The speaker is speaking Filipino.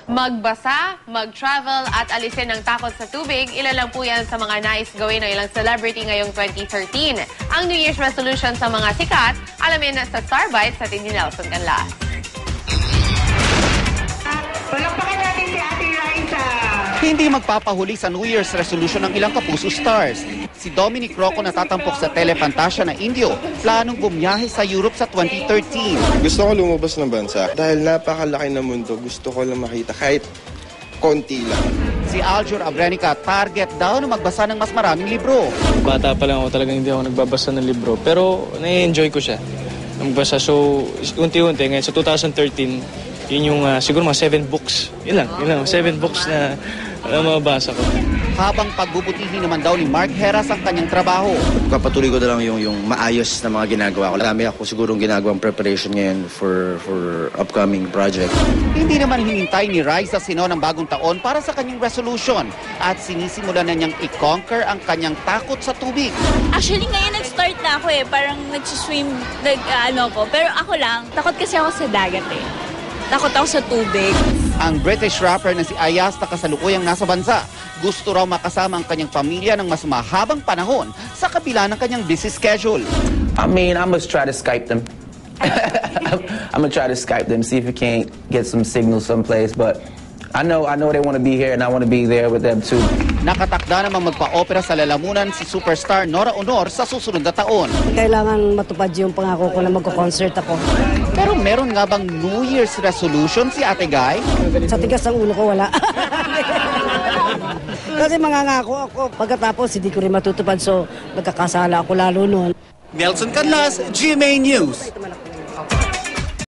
Magbasa, mag-travel at alisin ang takot sa tubig, ilan lang po yan sa mga nais gawin ng ilang celebrity ngayong 2013. Ang New Year's resolution sa mga sikat, alamin sa Star Bites at ni Nelson Canlas. Palakpakan natin si Ate Raisa. Hindi magpapahuli sa New Year's resolution ng ilang kapuso stars. Si Dominic Rocco natatampok sa Telefantasia na Indio, planong bumiyahe sa Europe sa 2013. Gusto ko lumabas ng bansa dahil napakalaki ng mundo. Gusto ko lang makita kahit konti lang. Si Aljur Abrenica, target daw na magbasa ng mas maraming libro. Bata pa lang ako, talagang hindi ako nagbabasa ng libro. Pero nai-enjoy ko siya. Nagbasa. So, unti-unti. Ngayon sa 2013, yun yung siguro mga 7 books. Yun lang. 7 books na mababasa ko. Habang pagbubutihin naman daw ni Mark Heras ang kanyang trabaho. Kapatuloy ko na lang yung maayos na mga ginagawa ko. Marami ako sigurong ginagawang preparation ngayon for upcoming project. Hindi naman hinintay ni Raisa Sinon ang bagong taon para sa kanyang resolution at sinisimulan na niyang i-conquer ang kanyang takot sa tubig. Actually, ngayon nag-start na ako parang nag-swim, Pero ako lang, takot kasi ako sa dagat Takot ako sa tubig. Ang British rapper na si Ayaz na kasalukuyang nasa bansa, gusto raw makasama ang kanyang pamilya ng mas mahabang panahon sa kabila ng kanyang busy schedule. I mean, I must try to Skype them. I'm gonna try to Skype them, see if we can't get some signal someplace, but I know they want to be here and I want to be there with them too. Nakatakda namang magpa-opera sa lalamunan si superstar Nora Honor sa susunod na taon. Kailangan matupad yung pangako ko na magko-concert ako. Pero meron nga bang New Year's resolution si Ate Guy? Sa tigas ng ulo ko, wala. Kasi mangangako ako. Pagkatapos, hindi ko rin matutupad. So, nagkakasala ako lalo noon. Nelson Canlas, GMA News.